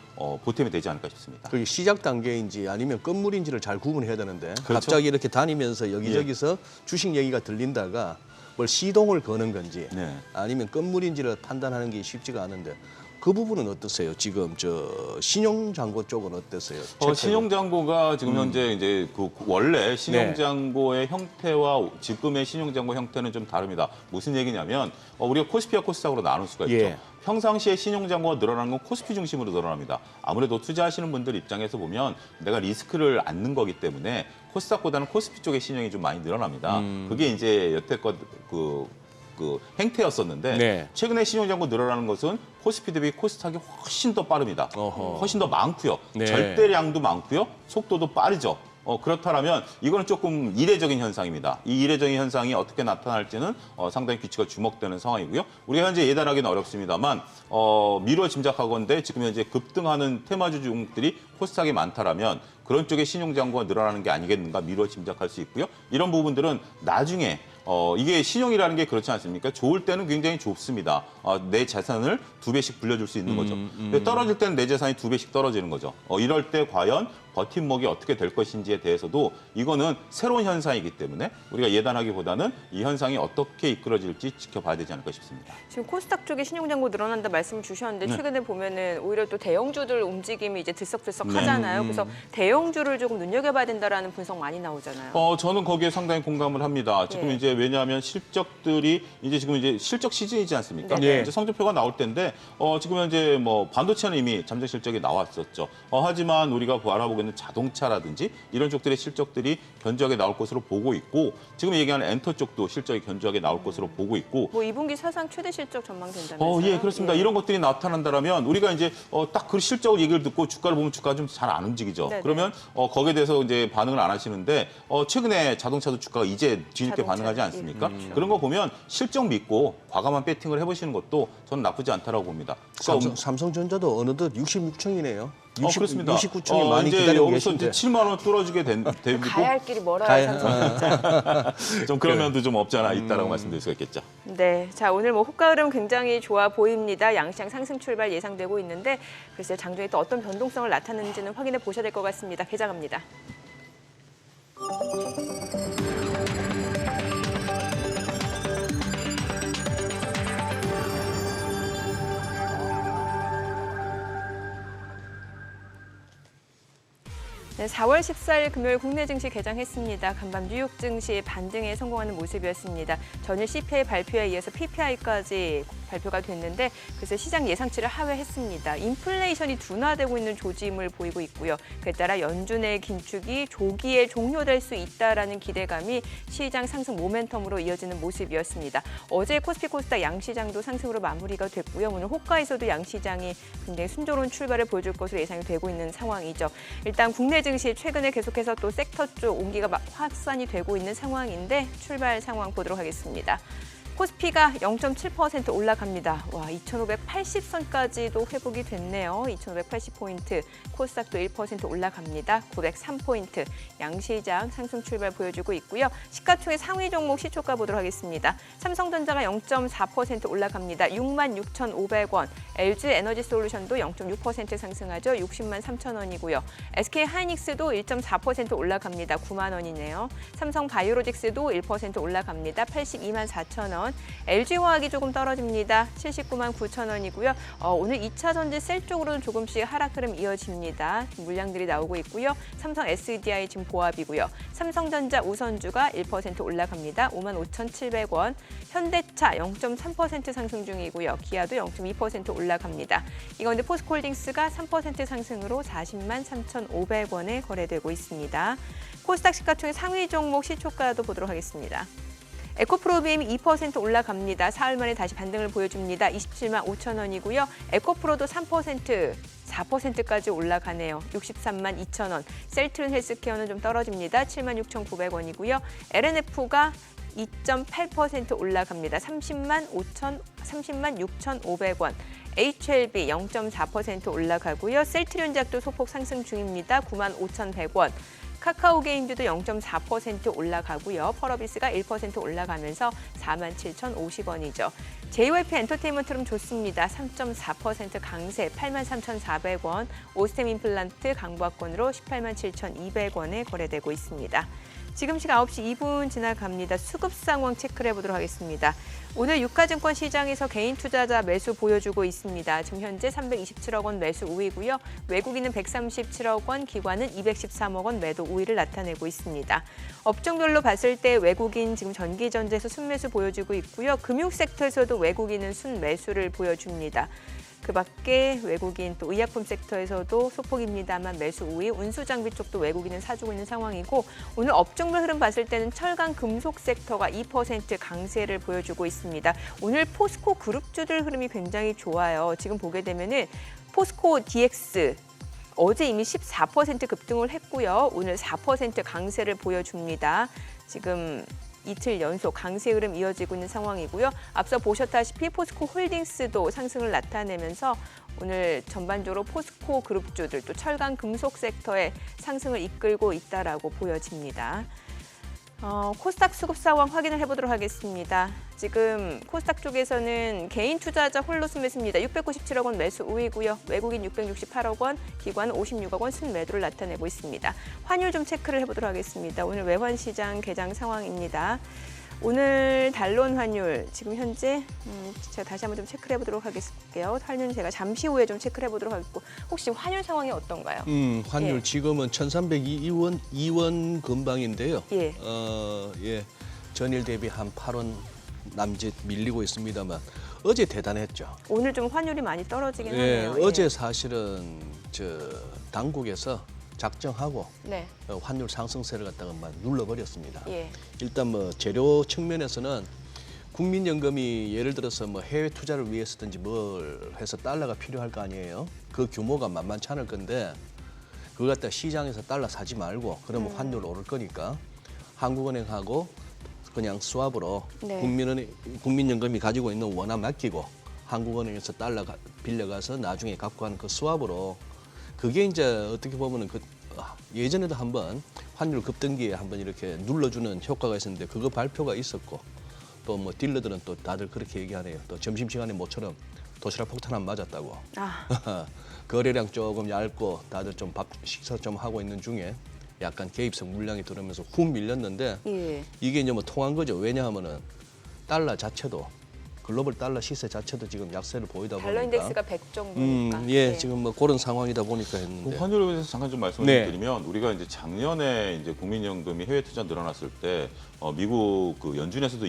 보탬이 되지 않을까 싶습니다. 그게 시작 단계인지 아니면 건물인지를 잘 구분해야 되는데 그렇죠. 갑자기 이렇게 다니면서 여기저기서 주식 얘기가 들린다가 뭘 시동을 거는 건지 네. 아니면 건물인지를 판단하는 게 쉽지가 않은데 그 부분은 어떠세요? 지금 저 신용잔고 쪽은 어떠세요? 신용잔고가 지금 현재 이제 그 원래 신용잔고의 형태와 지금의 신용잔고 형태는 좀 다릅니다. 무슨 얘기냐면 우리가 코스피와 코스닥으로 나눌 수가 있죠. 예. 평상시에 신용잔고가 늘어나는 건 코스피 중심으로 늘어납니다. 아무래도 투자하시는 분들 입장에서 보면 내가 리스크를 안는 거기 때문에 코스닥보다는 코스피 쪽의 신용이 좀 많이 늘어납니다. 그게 이제 여태껏 그 행태였었는데 네. 최근에 신용잔고 늘어나는 것은 코스피 대비 코스닥이 훨씬 더 빠릅니다. 어허. 훨씬 더 많고요. 네. 절대량도 많고요. 속도도 빠르죠. 그렇다면 이거는 조금 이례적인 현상입니다. 이 이례적인 현상이 어떻게 나타날지는 상당히 귀추가 주목되는 상황이고요. 우리가 현재 예단하기는 어렵습니다만 미루어 짐작하건대 지금 현재 급등하는 테마주 종목들이 코스닥에 많다라면 그런 쪽에 신용잔고가 늘어나는 게 아니겠는가 미루어 짐작할 수 있고요. 이런 부분들은 나중에 이게 신용이라는 게 그렇지 않습니까? 좋을 때는 굉장히 좋습니다. 내 재산을 2배씩 불려줄 수 있는 거죠. 근데 떨어질 때는 내 재산이 2배씩 떨어지는 거죠. 이럴 때 과연 버팀목이 어떻게 될 것인지에 대해서도 이거는 새로운 현상이기 때문에 우리가 예단하기보다는 이 현상이 어떻게 이끌어질지 지켜봐야 되지 않을까 싶습니다. 지금 코스닥 쪽에 신용잔고 늘어난다 말씀을 주셨는데 최근에 보면은 오히려 또 대형주들 움직임이 이제 들썩들썩 하잖아요. 그래서 대형주를 조금 눈여겨봐야 된다라는 분석 많이 나오잖아요. 저는 거기에 상당히 공감을 합니다. 지금 예. 이제 왜냐하면 실적들이 이제 지금 이제 실적 시즌이지 않습니까? 네. 이제 성적표가 나올 때인데 지금 현재 뭐 반도체는 이미 잠정 실적이 나왔었죠. 하지만 우리가 알아보고 있는 자동차라든지 이런 쪽들의 실적들이 견조하게 나올 것으로 보고 있고 지금 얘기하는 엔터 쪽도 실적이 견조하게 나올 것으로 보고 있고 뭐 2분기 사상 최대 실적 전망된다면서요? 예, 그렇습니다. 이런 것들이 나타난다면 우리가 이제 딱 그 실적을 얘기를 듣고 주가를 보면 주가가 좀 잘 안 움직이죠. 네네. 그러면 거기에 대해서 이제 반응을 안 하시는데 최근에 자동차도 주가가 이제 뒤늦게 반응하지 않습니까? 그런 거 보면 실적 믿고 과감한 배팅을 해보시는 것도 저는 나쁘지 않다라고 봅니다. 삼성전자도 어느덧 66층이네요. 그렇습니다. 69층이 많이 이제 기다리고 여기서 계신데. 이제 7만 원 뚫어주게 되고 가야 할 길이 멀어요, 삼성전자. 좀 그런 면도 좀 없지 않아 있다라고 말씀드릴 수가 있겠죠. 네, 자 오늘 뭐 호가 흐름 굉장히 좋아 보입니다. 양시장 상승 출발 예상되고 있는데 글쎄요 장중에 또 어떤 변동성을 나타내는지는 확인해 보셔야 될 것 같습니다. 개장합니다. 네, 4월 14일 금요일 국내 증시 개장했습니다. 간밤 뉴욕 증시 반등에 성공하는 모습이었습니다. 전일 CPI 발표에 이어서 PPI까지 발표가 됐는데 그래서 시장 예상치를 하회했습니다. 인플레이션이 둔화되고 있는 조짐을 보이고 있고요. 그에 따라 연준의 긴축이 조기에 종료될 수 있다라는 기대감이 시장 상승 모멘텀으로 이어지는 모습이었습니다. 어제 코스피 코스닥 양시장도 상승으로 마무리가 됐고요. 오늘 호가에서도 양시장이 굉장히 순조로운 출발을 보여줄 것으로 예상이 되고 있는 상황이죠. 일단 국내 증시 최근에 계속해서 또 섹터 쪽 온기가 확산이 되고 있는 상황인데 출발 상황 보도록 하겠습니다. 코스피가 0.7% 올라갑니다. 와, 2,580선까지도 회복이 됐네요. 2,580포인트. 코스닥도 1% 올라갑니다. 903포인트. 양시장 상승 출발 보여주고 있고요. 시가총액 상위 종목 시초가 보도록 하겠습니다. 삼성전자가 0.4% 올라갑니다. 66,500원. LG에너지솔루션도 0.6% 상승하죠. 60만 3천 원이고요. SK하이닉스도 1.4% 올라갑니다. 9만 원이네요. 삼성바이오로직스도 1% 올라갑니다. 82만 4천 원. LG화학이 조금 떨어집니다. 79만 9천 원이고요. 오늘 2차 전지 셀 쪽으로는 조금씩 하락 흐름 이어집니다. 물량들이 나오고 있고요. 삼성 SDI 지금 보합이고요. 삼성전자 우선주가 1% 올라갑니다. 55,700원. 현대차 0.3% 상승 중이고요. 기아도 0.2% 올라갑니다. 이 가운데 포스코홀딩스가 3% 상승으로 40만 3,500원에 거래되고 있습니다. 코스닥 시가총액 상위 종목 시초가도 보도록 하겠습니다. 에코프로비엠이 2% 올라갑니다. 사흘 만에 다시 반등을 보여줍니다. 27만 5천 원이고요. 에코프로도 4%까지 올라가네요. 63만 2천 원. 셀트른 헬스케어는 좀 떨어집니다. 7만 6,900원이고요. LNF가 2.8% 올라갑니다. 30만 6,500원. HLB 0.4% 올라가고요. 셀트리온작도 소폭 상승 중입니다. 9만 5,100원. 카카오게임즈도 0.4% 올라가고요. 펄어비스가 1% 올라가면서 47,050원이죠. JYP 엔터테인먼트는 좋습니다. 3.4% 강세 83,400원. 오스템 임플란트 강보학권으로 187,200원에 거래되고 있습니다. 지금 시각 9시 2분 지나갑니다. 수급 상황 체크를 해보도록 하겠습니다. 오늘 유가증권 시장에서 개인 투자자 매수 보여주고 있습니다. 지금 현재 327억 원 매수 우위고요. 외국인은 137억 원, 기관은 213억 원 매도 우위를 나타내고 있습니다. 업종별로 봤을 때 외국인 지금 전기전자에서 순매수 보여주고 있고요. 금융 섹터에서도 외국인은 순매수를 보여줍니다. 그 밖에 외국인 또 의약품 섹터에서도 소폭입니다만 매수 우위, 운수장비 쪽도 외국인은 사주고 있는 상황이고 오늘 업종별 흐름 봤을 때는 철강 금속 섹터가 2% 강세를 보여주고 있습니다. 오늘 포스코 그룹주들 흐름이 굉장히 좋아요. 지금 보게 되면은 포스코 DX 어제 이미 14% 급등을 했고요. 오늘 4% 강세를 보여줍니다. 지금 이틀 연속 강세 흐름 이어지고 있는 상황이고요. 앞서 보셨다시피 포스코 홀딩스도 상승을 나타내면서 오늘 전반적으로 포스코 그룹주들 또 철강 금속 섹터의 상승을 이끌고 있다라고 보여집니다. 코스닥 수급 상황 확인을 해보도록 하겠습니다. 지금 코스닥 쪽에서는 개인 투자자 홀로 순매수입니다. 697억 원 매수 우위고요. 외국인 668억 원, 기관 56억 원 순매도를 나타내고 있습니다. 환율 좀 체크를 해보도록 하겠습니다. 오늘 외환 시장 개장 상황입니다. 오늘 달론 환율 지금 현재 제가 다시 한번 좀 체크를 해보도록 하겠습니다. 환율 제가 잠시 후에 좀 체크를 해보도록 하겠고 혹시 환율 상황이 어떤가요? 환율 예. 지금은 1,302원 2원 근방인데요. 예. 예. 전일 대비 한 8원 남짓 밀리고 있습니다만 어제 대단했죠. 오늘 좀 환율이 많이 떨어지긴 예, 하네요. 어제 사실은 당국에서 작정하고 네. 환율 상승세를 갖다가 막 눌러버렸습니다. 예. 일단 뭐 재료 측면에서는 국민연금이 예를 들어서 뭐 해외 투자를 위해서든지 뭘 해서 달러가 필요할 거 아니에요. 그 규모가 만만치 않을 건데 그거 갖다 시장에서 달러 사지 말고 그러면 환율 오를 거니까 한국은행하고 그냥 수합으로 네. 국민연금이 가지고 있는 원화 맡기고 한국은행에서 달러 빌려가서 나중에 갖고 가는 그 수합으로 그게 이제 어떻게 보면은 예전에도 한번 환율 급등기에 한번 이렇게 눌러주는 효과가 있었는데 그거 발표가 있었고 또 뭐 딜러들은 또 다들 그렇게 얘기하네요. 또 점심시간에 모처럼 도시락 폭탄 안 맞았다고. 아. 거래량 조금 얇고 다들 좀 식사 좀 하고 있는 중에 약간 개입성 물량이 들어오면서 훅 밀렸는데 예. 이게 이제 뭐 통한 거죠. 왜냐하면은 달러 자체도 글로벌 달러 시세 자체도 지금 약세를 보이다 보니까 달러 인덱스가 100 정도니까. 예, 지금 뭐 그런 상황이다 보니까 했는데. 그 환율에 대해서 잠깐 좀 말씀을 네. 드리면 우리가 이제 작년에 이제 국민연금이 해외 투자 늘어났을 때 미국 그 연준에서도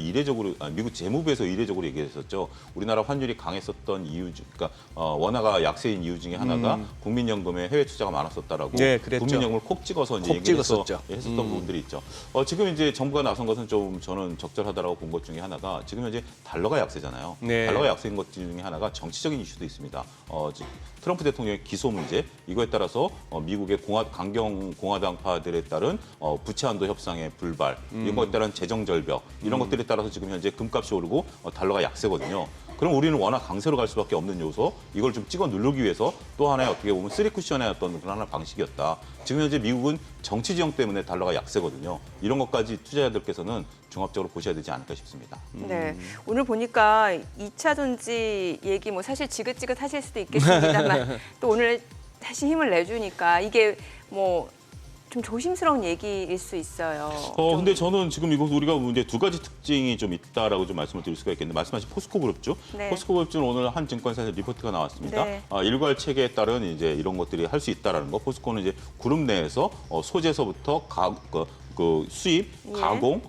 미국 재무부에서 이례적으로 얘기했었죠. 우리나라 환율이 강했었던 이유 그러니까 원화가 약세인 이유 중에 하나가 국민연금에 해외 투자가 많았었다라고. 네, 그랬죠. 국민연금을 콕 찍어서 이제 콕 얘기를 찍었었죠. 했었던 부분들이 있죠. 지금 이제 정부가 나선 것은 좀 저는 적절하다라고 본 것 중에 하나가 지금 현재 달러가 약세잖아요. 네. 달러가 약세인 것 중에 하나가 정치적인 이슈도 있습니다. 트럼프 대통령의 기소 문제 이거에 따라서 미국의 강경 공화당파들에 따른 부채 한도 협상의 불발 이런 것에 따른 재정 절벽 이런 것들에 따라서 지금 현재 금값이 오르고 달러가 약세거든요. 그럼 우리는 워낙 강세로 갈 수밖에 없는 요소 이걸 좀 찍어 누르기 위해서 또 하나의 어떻게 보면 쓰리 쿠션의 어떤 그런 하나 방식이었다. 지금 현재 미국은 정치 지형 때문에 달러가 약세거든요. 이런 것까지 투자자들께서는 종합적으로 보셔야 되지 않을까 싶습니다. 네. 오늘 보니까 2차 전지 얘기 뭐 사실 지긋지긋하실 수도 있겠습니다만 또 오늘 다시 힘을 내주니까 이게 뭐 좀 조심스러운 얘기일 수 있어요. 근데 저는 지금 이거 우리가 이제 두 가지 특징이 좀 있다라고 좀 말씀을 드릴 수가 있겠는데 말씀하신 포스코그룹주. 네. 포스코그룹주는 오늘 한 증권사에서 리포트가 나왔습니다. 네. 일괄 체계에 따른 이제 이런 것들이 할 수 있다라는 거. 포스코는 이제 그룹 내에서 소재서부터 그 수입, 예. 가공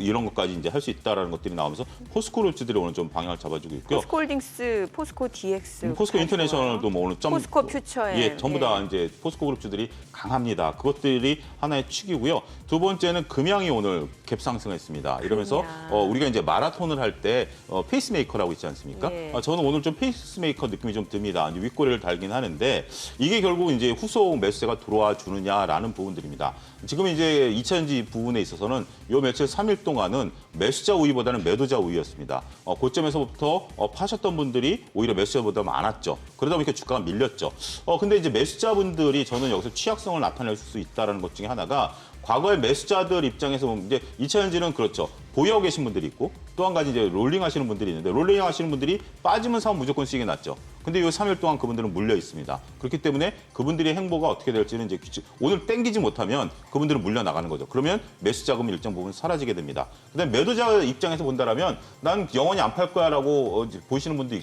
이런 것까지 이제 할 수 있다라는 것들이 나오면서 포스코그룹주들이 오늘 좀 방향을 잡아주고 있고요. 포스코홀딩스, 포스코 DX, 포스코 인터내셔널도 뭐 오늘 포스코 퓨처엠. 예, 전부 다 이제 포스코 그룹주들이 강합니다. 그것들이 하나의 축이고요. 두 번째는 금양이 오늘 갭 상승했습니다. 이러면서 금양. 우리가 이제 마라톤을 할 때 페이스메이커라고 있지 않습니까? 예. 저는 오늘 좀 페이스메이커 느낌이 좀 듭니다. 이제 윗꼬리를 달긴 하는데 이게 결국 이제 후속 매수세가 들어와 주느냐라는 부분들입니다. 지금 이제 2차전지 부분에 있어서는 요 며칠 3일 동안은 매수자 우위보다는 매도자 우위였습니다. 고점에서부터 파셨던 분들이 오히려 매수자보다 많았죠. 그러다 보니까 주가가 밀렸죠. 근데 이제 매수자분들이 저는 여기서 취약성을 나타낼 수 있다는 것 중에 하나가 과거의 매수자들 입장에서 보면 이제 2차전지는 그렇죠. 보유하고 계신 분들이 있고 또 한 가지 이제 롤링 하시는 분들이 있는데 롤링 하시는 분들이 빠지면 사면 무조건 수익이 났죠. 근데 이 3일 동안 그분들은 물려 있습니다. 그렇기 때문에 그분들의 행보가 어떻게 될지는 이제 오늘 땡기지 못하면 그분들은 물려 나가는 거죠. 그러면 매수 자금이 일정 부분 사라지게 됩니다. 그다음에 매도자 입장에서 본다라면 난 영원히 안 팔 거야라고 보시는 분도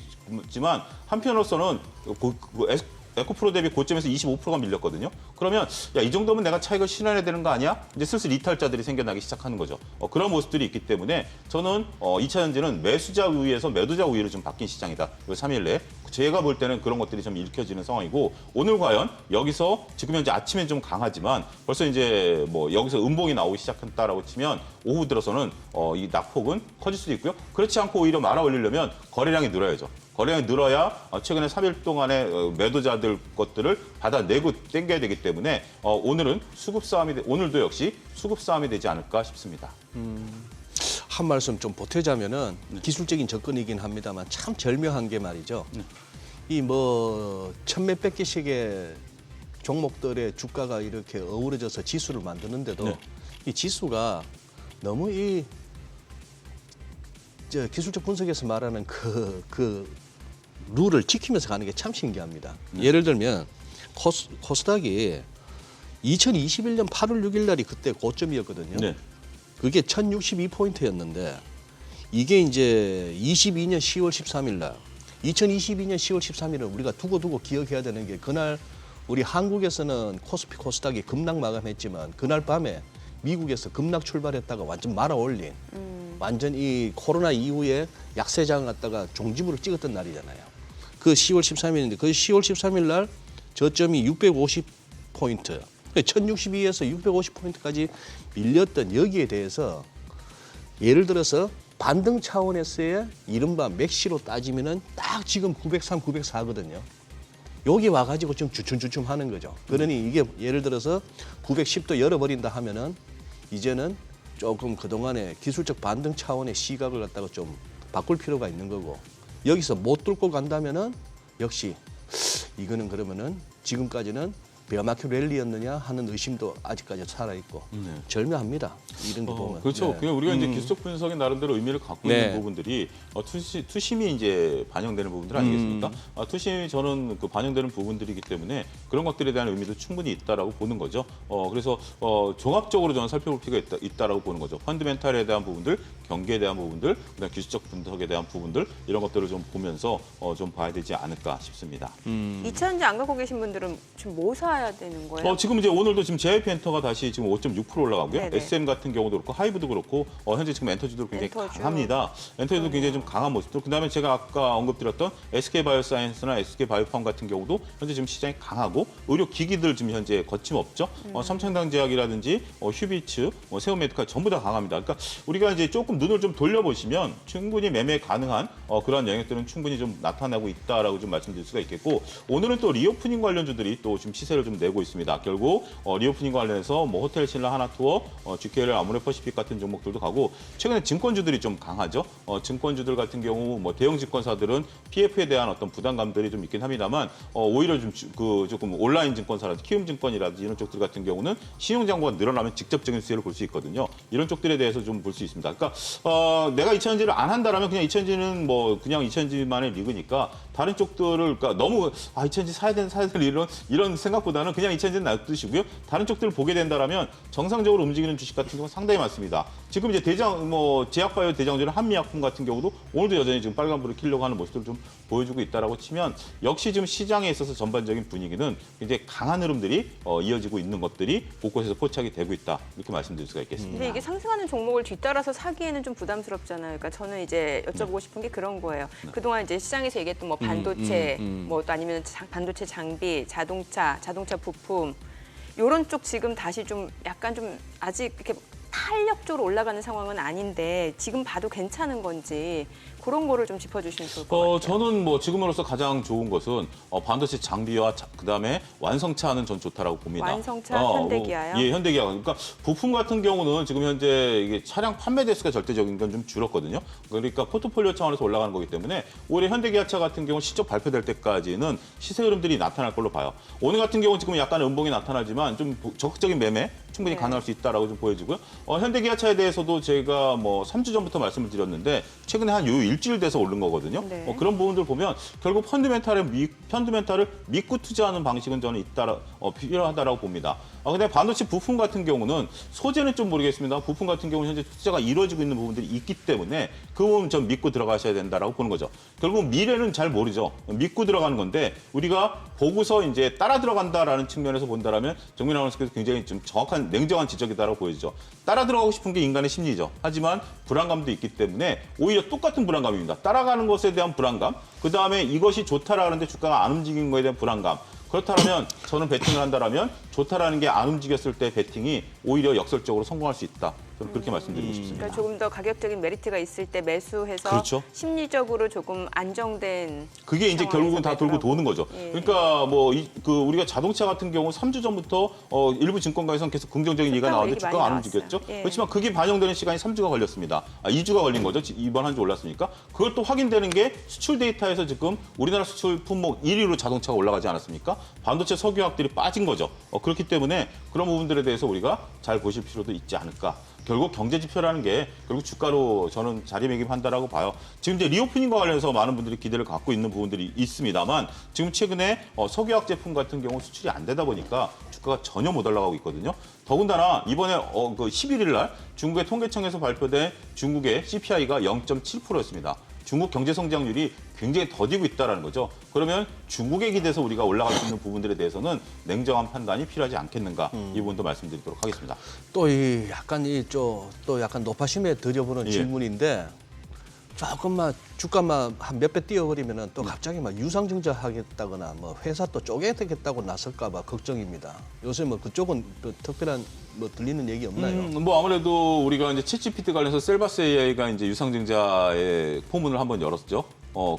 있지만 한편으로서는 에코프로 대비 고점에서 25%가 밀렸거든요. 그러면 야, 이 정도면 내가 차익을 실현해야 되는 거 아니야? 이제 슬슬 이탈자들이 생겨나기 시작하는 거죠. 그런 모습들이 있기 때문에 저는 2차 전지는 매수자 우위에서 매도자 우위로 좀 바뀐 시장이다. 3일 내에. 제가 볼 때는 그런 것들이 좀 읽혀지는 상황이고 오늘 과연 여기서 지금 현재 아침엔 좀 강하지만 벌써 이제 뭐 여기서 음봉이 나오기 시작했다라고 치면 오후 들어서는 이 낙폭은 커질 수도 있고요. 그렇지 않고 오히려 말아 올리려면 거래량이 늘어야죠. 거래량이 늘어야 최근에 3일 동안의 매도자들 것들을 받아내고 땡겨야 되기 때문에 오늘은 오늘도 역시 수급 싸움이 되지 않을까 싶습니다. 한 말씀 좀 보태자면은 기술적인 접근이긴 합니다만 참 절묘한 게 말이죠. 이 뭐 천몇백 개씩의 종목들의 주가가 이렇게 어우러져서 지수를 만드는데도 네. 이 지수가 너무 기술적 분석에서 말하는 그 룰을 지키면서 가는 게 참 신기합니다. 예를 들면 코스닥이 2021년 8월 6일 날이 그때 고점이었거든요. 네. 그게 1062포인트였는데 이게 이제 22년 10월 13일 날 2022년 10월 13일은 우리가 두고두고 기억해야 되는 게 그날 우리 한국에서는 코스피 코스닥이 급락 마감했지만 그날 밤에 미국에서 급락 출발했다가 완전 말아 올린 완전 이 코로나 이후에 약세장을 갖다가 종지부를 찍었던 날이잖아요. 그 10월 13일인데 그 10월 13일 날 저점이 650포인트 1062에서 650포인트까지 밀렸던 여기에 대해서 예를 들어서 반등 차원에서의 이른바 맥시로 따지면은 딱 지금 903, 904거든요. 여기 와가지고 좀 주춤주춤 하는 거죠. 그러니 이게 예를 들어서 910도 열어버린다 하면은 이제는 조금 그동안의 기술적 반등 차원의 시각을 갖다가 좀 바꿀 필요가 있는 거고 여기서 못 뚫고 간다면은 역시 이거는 그러면은 지금까지는 베어마켓 랠리였느냐 하는 의심도 아직까지 살아있고 절묘합니다. 이런 거 보면. 그렇죠. 네. 그냥 우리가 이제 기술적 분석의 나름대로 의미를 갖고 네. 있는 부분들이 투심이 이제 반영되는 부분들 아니겠습니까? 투심이 저는 그 반영되는 부분들이기 때문에 그런 것들에 대한 의미도 충분히 있다라고 보는 거죠. 그래서 종합적으로 저는 살펴볼 필요가 있다라고 보는 거죠. 펀드멘탈에 대한 부분들, 경기에 대한 부분들, 그다음 기술적 분석에 대한 부분들 이런 것들을 좀 보면서 좀 봐야 되지 않을까 싶습니다. 2차전지 안 갖고 계신 분들은 지금 뭐 사야 되는 거예요? 지금 이제 오늘도 지금 JYP 엔터가 다시 지금 5.6% 올라가고요. 네네. SM 같은 경우도 그렇고 하이브도 그렇고 현재 지금 엔터주도 굉장히 엔터주. 강합니다. 엔터주도 굉장히 좀 강한 모습들. 그다음에 제가 아까 언급드렸던 SK바이오사이언스나 SK바이오팜 같은 경우도 현재 지금 시장이 강하고 의료 기기들 지금 현재 거침없죠. 삼성당제약이라든지 휴비츠, 세오메디카 전부 다 강합니다. 그러니까 우리가 이제 조금 눈을 좀 돌려보시면 충분히 매매 가능한 그런 영역들은 충분히 좀 나타나고 있다라고 좀 말씀드릴 수가 있겠고 오늘은 또 리오프닝 관련주들이 또 지금 시세를 좀 내고 있습니다. 결국 리오프닝 관련해서 뭐 호텔 신라 하나투어, GKL 아모레퍼시픽 같은 종목들도 가고 최근에 증권주들이 좀 강하죠. 증권주들 같은 경우 뭐 대형 증권사들은 PF에 대한 어떤 부담감들이 좀 있긴 합니다만 오히려 좀 조금 온라인 증권사라든지 키움증권이라든지 이런 쪽들 같은 경우는 신용 잔고가 늘어나면 직접적인 수혜를 볼 수 있거든요. 이런 쪽들에 대해서 좀 볼 수 있습니다. 그러니까 내가 2차전지를 안 한다라면 그냥 2차전지는 뭐 그냥 2차전지만의 리그니까 다른 쪽들을 그러니까 너무 2차전지 사야 되는 이런 생각보다는 그냥 2차전지는 놔두시고요. 다른 쪽들을 보게 된다라면 정상적으로 움직이는 주식 같은 경우는 상당히 많습니다. 지금 이제 제약바이오 대장주는 한미약품 같은 경우도 오늘도 여전히 지금 빨간불을 켜려고 하는 모습들을 좀 보여주고 있다라고 치면 역시 지금 시장에 있어서 전반적인 분위기는 굉장히 강한 흐름들이 이어지고 있는 것들이 곳곳에서 포착이 되고 있다 이렇게 말씀드릴 수가 있겠습니다. 근데 이게 상승하는 종목을 뒤따라서 사기에는 좀 부담스럽잖아요. 그러니까 저는 이제 여쭤보고 싶은 게 그런 거예요. 그동안 이제 시장에서 얘기했던 뭐 반도체, 뭐 또 아니면 반도체 장비, 자동차 부품 이런 쪽 지금 다시 좀 약간 좀 아직 이렇게 탄력적으로 올라가는 상황은 아닌데 지금 봐도 괜찮은 건지 그런 거를 좀 짚어주시면 좋을 것 같아요. 저는 뭐 지금으로서 가장 좋은 것은 반도체 장비와 그다음에 완성차는 전 좋다라고 봅니다. 완성차, 현대기아요? 예, 현대기아. 그러니까 부품 같은 경우는 지금 현재 이게 차량 판매 대수가 절대적인 건 좀 줄었거든요. 그러니까 포트폴리오 차원에서 올라가는 거기 때문에 오히려 현대기아차 같은 경우 실적 발표될 때까지는 시세 흐름들이 나타날 걸로 봐요. 오늘 같은 경우 지금 약간 음봉이 나타나지만 좀 적극적인 매매 충분히 가능할 수 있다라고 좀 보여지고요. 현대기아차에 대해서도 제가 뭐 3주 전부터 말씀을 드렸는데 최근에 한 일주일 돼서 오른 거거든요. 네. 그런 부분들 보면 결국 펀드멘탈을 믿고 투자하는 방식은 저는 필요하다라고 봅니다. 근데 반도체 부품 같은 경우는 소재는 좀 모르겠습니다. 부품 같은 경우는 현재 투자가 이루어지고 있는 부분들이 있기 때문에 그 부분 좀 믿고 들어가셔야 된다라고 보는 거죠. 결국 미래는 잘 모르죠. 믿고 들어가는 건데 우리가 보고서 이제 따라 들어간다라는 측면에서 본다라면 정민 아나운서께서 굉장히 좀 정확한 냉정한 지적이다라고 보여지죠. 따라 들어가고 싶은 게 인간의 심리죠. 하지만 불안감도 있기 때문에 오히려 똑같은 불안감입니다. 따라가는 것에 대한 불안감, 그다음에 이것이 좋다라는데 주가가 안 움직이는 것에 대한 불안감. 그렇다면 저는 베팅을 한다라면 좋다라는 게 안 움직였을 때 베팅이 오히려 역설적으로 성공할 수 있다. 저는 그렇게 말씀드리고 싶습니다. 그러니까 조금 더 가격적인 메리트가 있을 때 매수해서 그렇죠. 심리적으로 조금 안정된 그게 이제 결국은 다 돌고 도는 거죠. 예. 그러니까 뭐 우리가 자동차 같은 경우 3주 전부터 일부 증권가에서는 계속 긍정적인 얘기가 좋다고 나왔는데 얘기 주가가 많이 안 움직였죠. 나왔어요. 예. 그렇지만 그게 반영되는 시간이 3주가 걸렸습니다. 2주가 걸린 거죠. 이번 한 주 올랐으니까. 그걸 또 확인되는 게 수출 데이터에서 지금 우리나라 수출 품목 1위로 자동차가 올라가지 않았습니까? 반도체 석유화학들이 빠진 거죠. 그렇기 때문에 그런 부분들에 대해서 우리가 잘 보실 필요도 있지 않을까. 결국 경제 지표라는 게 결국 주가로 저는 자리매김한다라고 봐요. 지금 이제 리오프닝과 관련해서 많은 분들이 기대를 갖고 있는 부분들이 있습니다만 지금 최근에 석유화학 제품 같은 경우 수출이 안 되다 보니까 주가가 전혀 못 올라가고 있거든요. 더군다나 이번에 그 11일 날 중국의 통계청에서 발표된 중국의 CPI가 0.7%였습니다. 중국 경제 성장률이 굉장히 더디고 있다는 거죠. 그러면 중국에 기대서 우리가 올라갈 수 있는 부분들에 대해서는 냉정한 판단이 필요하지 않겠는가 이 부분도 말씀드리도록 하겠습니다. 또 이 약간 또 약간 노파심에 들여보는 예. 질문인데 조금만 주가만 한 몇 배 뛰어버리면은 또 갑자기 막 유상증자 하겠다거나 뭐 회사 또 쪼개겠다고 나설까봐 걱정입니다. 요새 뭐 그쪽은 또 특별한 뭐 들리는 얘기 없나요? 뭐 아무래도 우리가 이제 챗GPT 관련해서 셀바스 AI가 이제 유상증자의 포문을 한번 열었죠.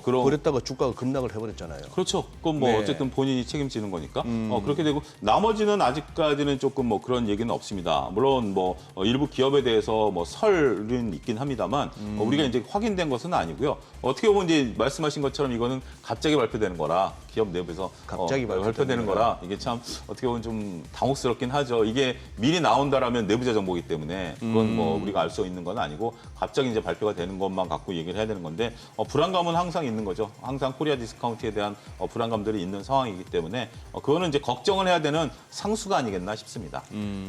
그런 그랬다가 주가가 급락을 해버렸잖아요. 그렇죠. 그건 뭐 네. 어쨌든 본인이 책임지는 거니까. 그렇게 되고 나머지는 아직까지는 조금 뭐 그런 얘기는 없습니다. 물론 뭐 일부 기업에 대해서 뭐 설은 있긴 합니다만 우리가 이제 확인된 것은 아니고요. 어떻게 보면 이제 말씀하신 것처럼 이거는 갑자기 발표되는 거라 기업 내부에서 갑자기 발표되는 거라 이게 참 어떻게 보면 좀 당혹스럽긴 하죠. 이게 미리 나온다라면 내부자 정보이기 때문에 그건 뭐 우리가 알 수 있는 건 아니고 갑자기 이제 발표가 되는 것만 갖고 얘기를 해야 되는 건데 불안감은 항상 있는 거죠. 항상 코리아 디스카운트에 대한 불안감들이 있는 상황이기 때문에 그거는 이제 걱정을 해야 되는 상수가 아니겠나 싶습니다.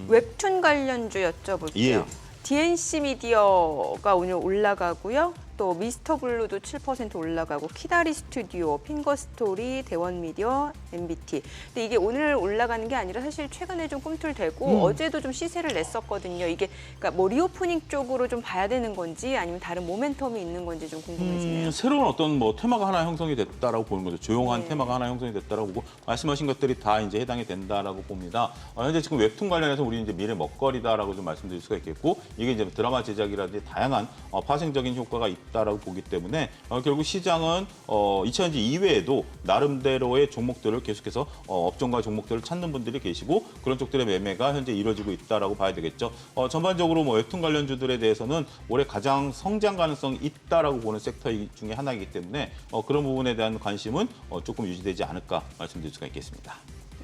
웹툰 관련주 여쭤볼게요. 예. DNC 미디어가 오늘 올라가고요. 또 미스터 블루도 7% 올라가고 키다리 스튜디오, 핑거 스토리, 대원 미디어, MBT. 근데 이게 오늘 올라가는 게 아니라 사실 최근에 좀 꿈틀대고 어제도 좀 시세를 냈었거든요. 이게 그러니까 뭐 리오프닝 쪽으로 좀 봐야 되는 건지 아니면 다른 모멘텀이 있는 건지 좀 궁금해지네요. 새로운 어떤 뭐 테마가 하나 형성이 됐다라고 보는 거죠. 조용한 네. 테마가 하나 형성이 됐다라고 보고 말씀하신 것들이 다 이제 해당이 된다라고 봅니다. 현재 지금 웹툰 관련해서 우리 이제 미래 먹거리다라고 좀 말씀드릴 수가 있겠고 이게 이제 드라마 제작이라든지 다양한 파생적인 효과가 있다라고 보기 때문에 결국 시장은 2000년대 이외에도 나름대로의 종목들을 계속해서 업종과 종목들을 찾는 분들이 계시고 그런 쪽들의 매매가 현재 이루어지고 있다라고 봐야 되겠죠. 전반적으로 뭐 웹툰 관련주들에 대해서는 올해 가장 성장 가능성이 있다라고 보는 섹터 중에 하나이기 때문에 그런 부분에 대한 관심은 조금 유지되지 않을까 말씀드릴 수가 있겠습니다.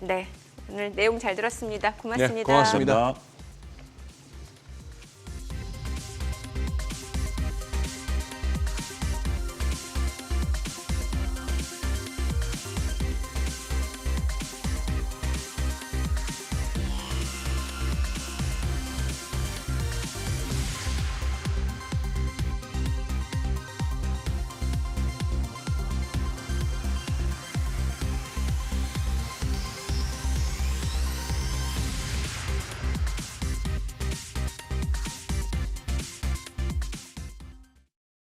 네, 오늘 내용 잘 들었습니다. 고맙습니다. 네, 고맙습니다. 감사합니다.